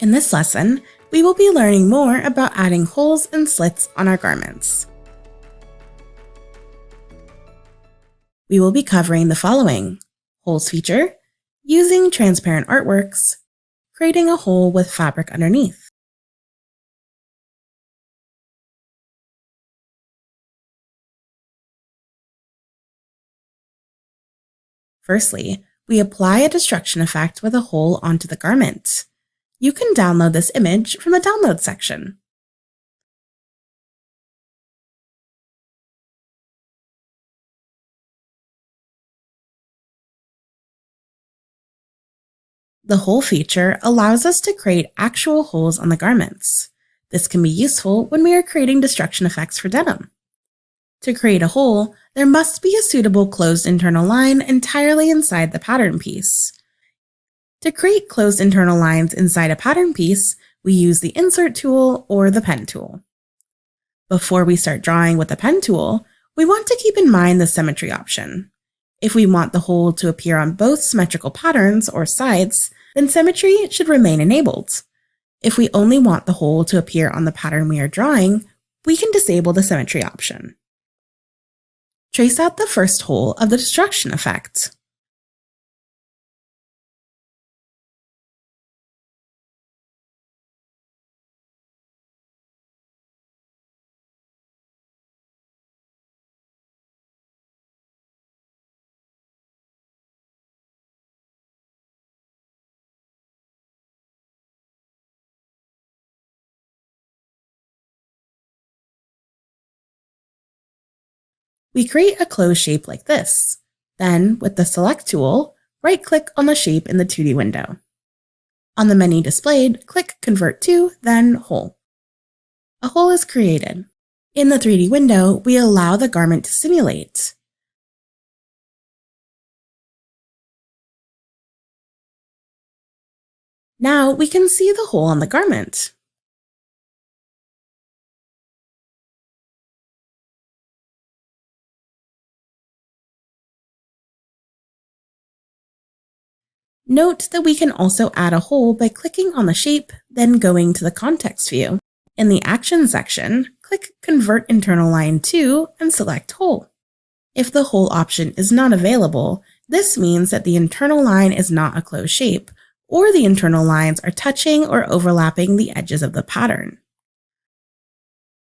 In this lesson, we will be learning more about adding holes and slits on our garments. We will be covering the following: holes feature, using transparent artworks, creating a hole with fabric underneath. Firstly, we apply a destruction effect with a hole onto the garment. You can download this image from the download section. The hole feature allows us to create actual holes on the garments. This can be useful when we are creating destruction effects for denim. To create a hole, there must be a suitable closed internal line entirely inside the pattern piece. To create closed internal lines inside a pattern piece, we use the Insert tool or the Pen tool. Before we start drawing with the Pen tool, we want to keep in mind the symmetry option. If we want the hole to appear on both symmetrical patterns or sides, then symmetry should remain enabled. If we only want the hole to appear on the pattern we are drawing, we can disable the symmetry option. Trace out the first hole of the destruction effect. We create a closed shape like this. Then, with the Select tool, right-click on the shape in the 2D window. On the menu displayed, click Convert to, then Hole. A hole is created. In the 3D window, we allow the garment to simulate. Now we can see the hole on the garment. Note that we can also add a hole by clicking on the shape, then going to the context view. In the Action section, click Convert Internal Line to and select Hole. If the hole option is not available, this means that the internal line is not a closed shape, or the internal lines are touching or overlapping the edges of the pattern.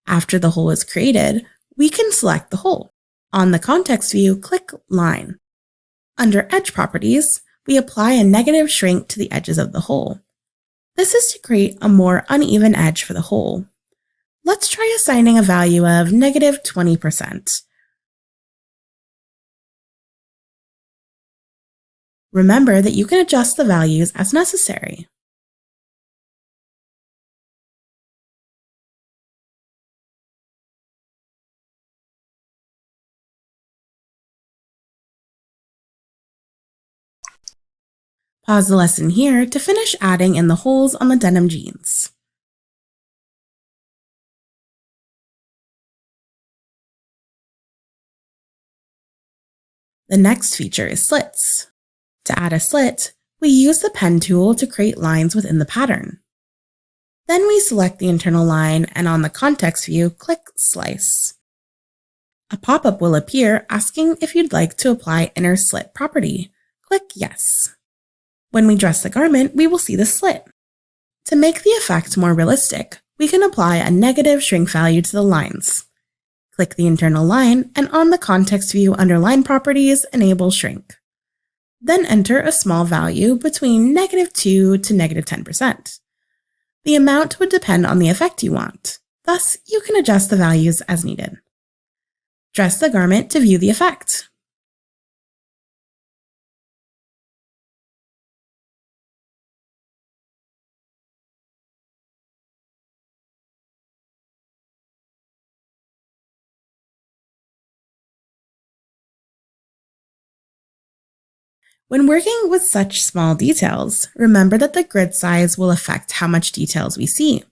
After the hole is created, we can select the hole. On the context view, click Line. Under Edge Properties, we apply a negative shrink to the edges of the hole. This is to create a more uneven edge for the hole. Let's try assigning a value of -20%. Remember that you can adjust the values as necessary. Pause the lesson here to finish adding in the holes on the denim jeans. The next feature is slits. To add a slit, we use the Pen tool to create lines within the pattern. Then we select the internal line and on the context view, click Slice. A pop-up will appear asking if you'd like to apply Inner Slit property. Click Yes. When we dress the garment, we will see the slit. To make the effect more realistic, we can apply a negative shrink value to the lines. Click the internal line and on the context view under Line Properties, enable Shrink. Then enter a small value between -2 to -10%. The amount would depend on the effect you want, thus you can adjust the values as needed. Dress the garment to view the effect. When working with such small details, remember that the grid size will affect how much details we see.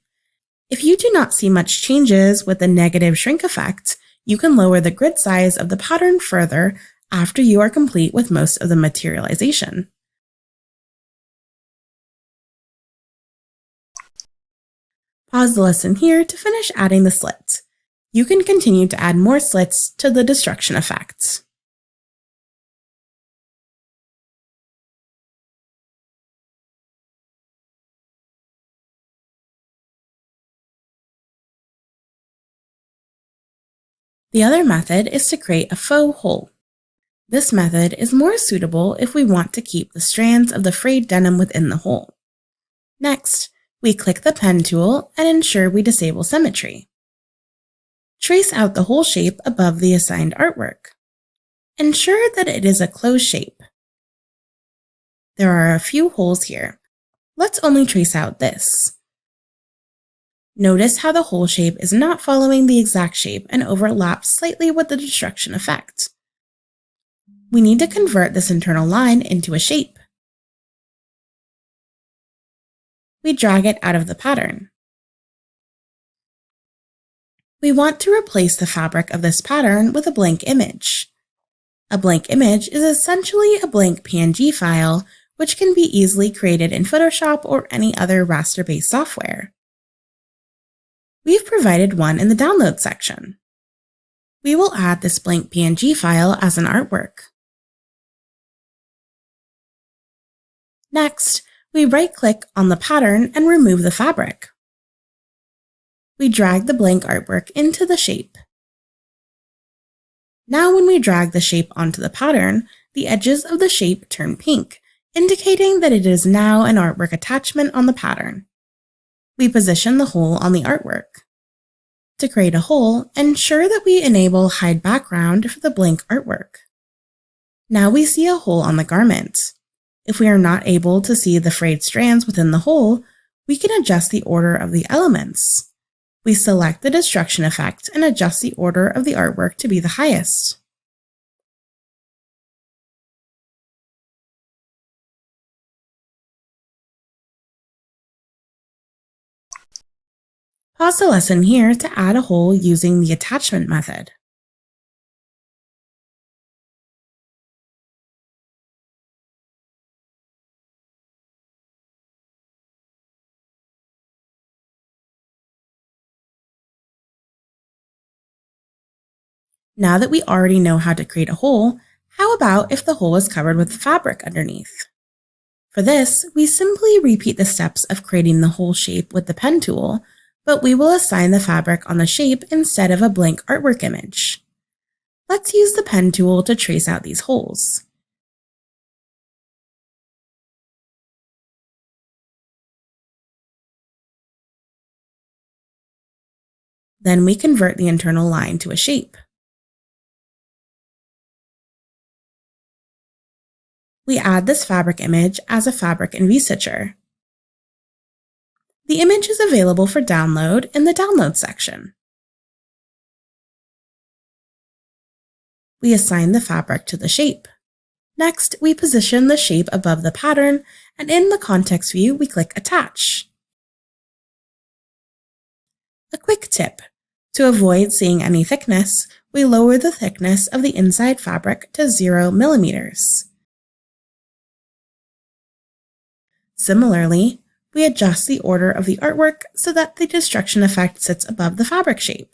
If you do not see much changes with the negative shrink effect, you can lower the grid size of the pattern further after you are complete with most of the materialization. Pause the lesson here to finish adding the slit. You can continue to add more slits to the destruction effect. The other method is to create a faux hole. This method is more suitable if we want to keep the strands of the frayed denim within the hole. Next, we click the pen tool and ensure we disable symmetry. Trace out the hole shape above the assigned artwork. Ensure that it is a closed shape. There are a few holes here. Let's only trace out this. Notice how the hole shape is not following the exact shape and overlaps slightly with the destruction effect. We need to convert this internal line into a shape. We drag it out of the pattern. We want to replace the fabric of this pattern with a blank image. A blank image is essentially a blank PNG file, which can be easily created in Photoshop or any other raster-based software. We've provided one in the download section. We will add this blank PNG file as an artwork. Next, we right-click on the pattern and remove the fabric. We drag the blank artwork into the shape. Now when we drag the shape onto the pattern, the edges of the shape turn pink, indicating that it is now an artwork attachment on the pattern. We position the hole on the artwork. To create a hole, ensure that we enable Hide Background for the blank artwork. Now we see a hole on the garment. If we are not able to see the frayed strands within the hole, we can adjust the order of the elements. We select the destruction effect and adjust the order of the artwork to be the highest. Pause the lesson here to add a hole using the attachment method. Now that we already know how to create a hole, how about if the hole is covered with fabric underneath? For this, we simply repeat the steps of creating the hole shape with the pen tool, but we will assign the fabric on the shape instead of a blank artwork image. Let's use the pen tool to trace out these holes. Then we convert the internal line to a shape. We add this fabric image as a fabric and V-stitcher. The image is available for download in the download section. We assign the fabric to the shape. Next, we position the shape above the pattern, and in the context view, we click Attach. A quick tip: to avoid seeing any thickness, we lower the thickness of the inside fabric to 0 millimeters. Similarly, we adjust the order of the artwork so that the destruction effect sits above the fabric shape.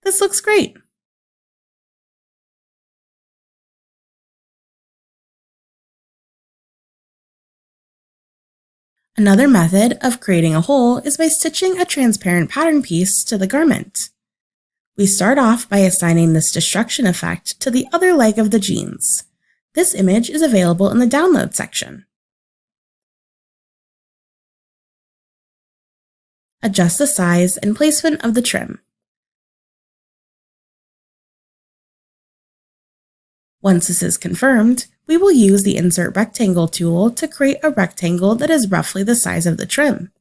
This looks great! Another method of creating a hole is by stitching a transparent pattern piece to the garment. We start off by assigning this destruction effect to the other leg of the jeans. This image is available in the download section. Adjust the size and placement of the trim. Once this is confirmed, we will use the Insert Rectangle tool to create a rectangle that is roughly the size of the trim.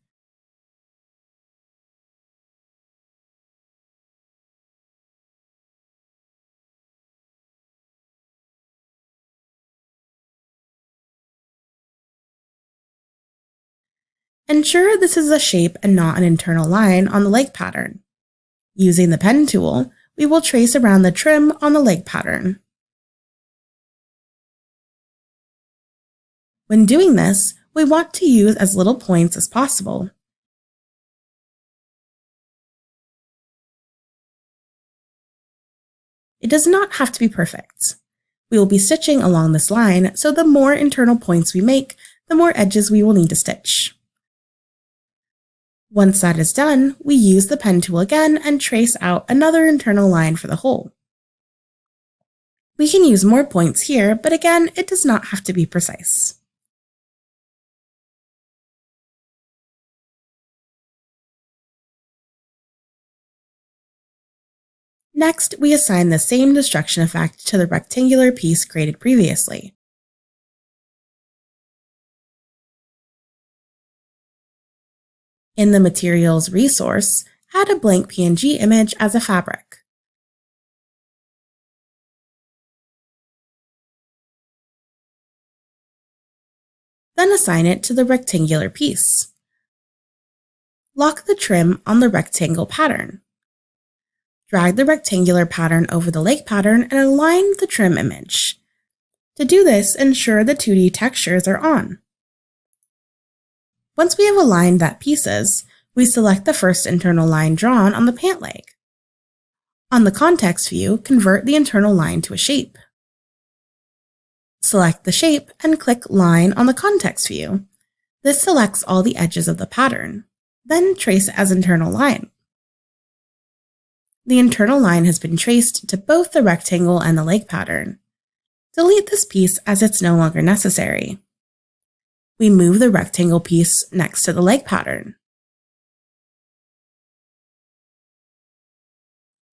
Ensure this is a shape and not an internal line on the leg pattern. Using the pen tool, we will trace around the trim on the leg pattern. When doing this, we want to use as little points as possible. It does not have to be perfect. We will be stitching along this line, so the more internal points we make, the more edges we will need to stitch. Once that is done, we use the pen tool again and trace out another internal line for the hole. We can use more points here, but again, it does not have to be precise. Next, we assign the same destruction effect to the rectangular piece created previously. In the Materials resource, add a blank PNG image as a fabric. Then assign it to the rectangular piece. Lock the trim on the rectangle pattern. Drag the rectangular pattern over the lake pattern and align the trim image. To do this, ensure the 2D textures are on. Once we have aligned that pieces, we select the first internal line drawn on the pant leg. On the context view, convert the internal line to a shape. Select the shape and click Line on the context view. This selects all the edges of the pattern. Then trace as internal line. The internal line has been traced to both the rectangle and the lake pattern. Delete this piece as it's no longer necessary. We move the rectangle piece next to the lake pattern.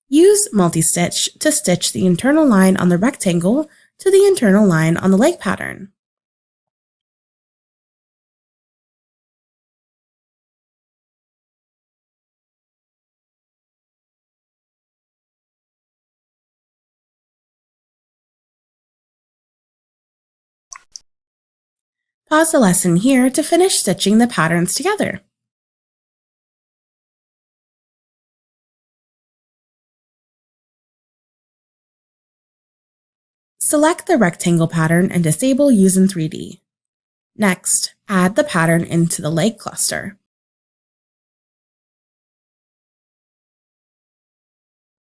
Use multi-stitch to stitch the internal line on the rectangle to the internal line on the lake pattern. Pause the lesson here to finish stitching the patterns together. Select the rectangle pattern and disable Use in 3D. Next, add the pattern into the lake cluster.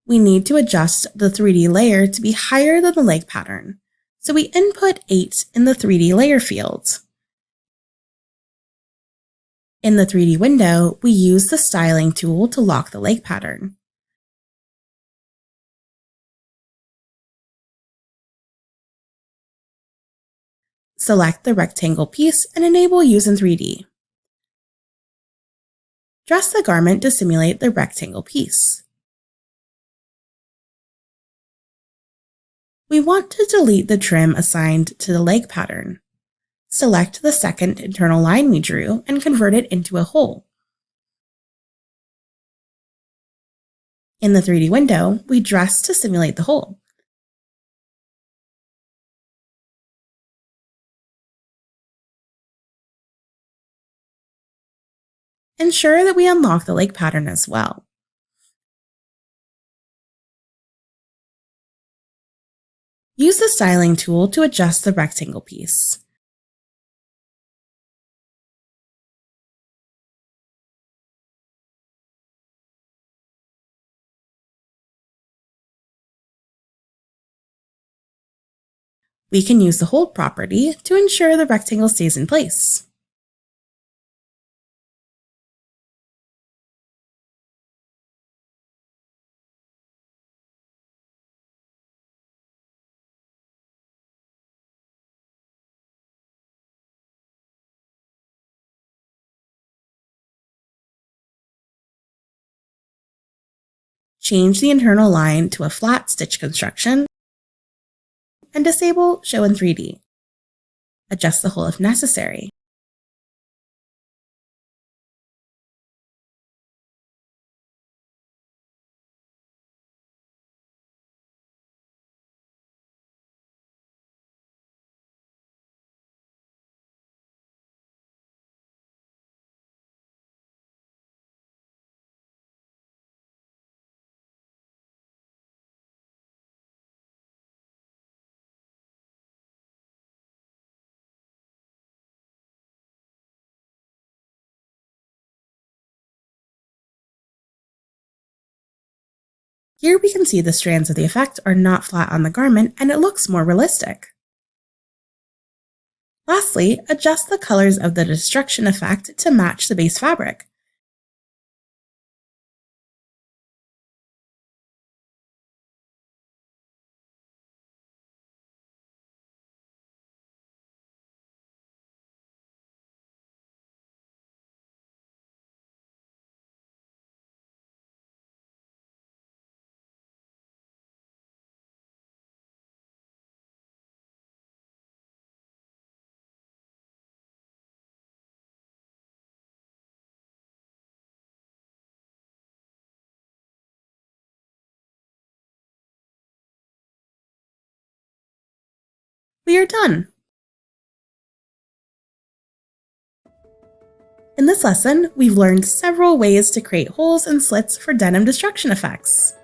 We need to adjust the 3D layer to be higher than the lake pattern, so we input 8 in the 3D layer field. In the 3D window, we use the styling tool to lock the lake pattern. Select the rectangle piece and enable Use in 3D. Dress the garment to simulate the rectangle piece. We want to delete the trim assigned to the lake pattern. Select the second internal line we drew and convert it into a hole. In the 3D window, we dress to simulate the hole. Ensure that we unlock the lake pattern as well. Use the styling tool to adjust the rectangle piece. We can use the hold property to ensure the rectangle stays in place. Change the internal line to a flat stitch construction and disable Show in 3D. Adjust the hole if necessary. Here we can see the strands of the effect are not flat on the garment and it looks more realistic. Lastly, adjust the colors of the destruction effect to match the base fabric. We are done! In this lesson, we've learned several ways to create holes and slits for denim destruction effects.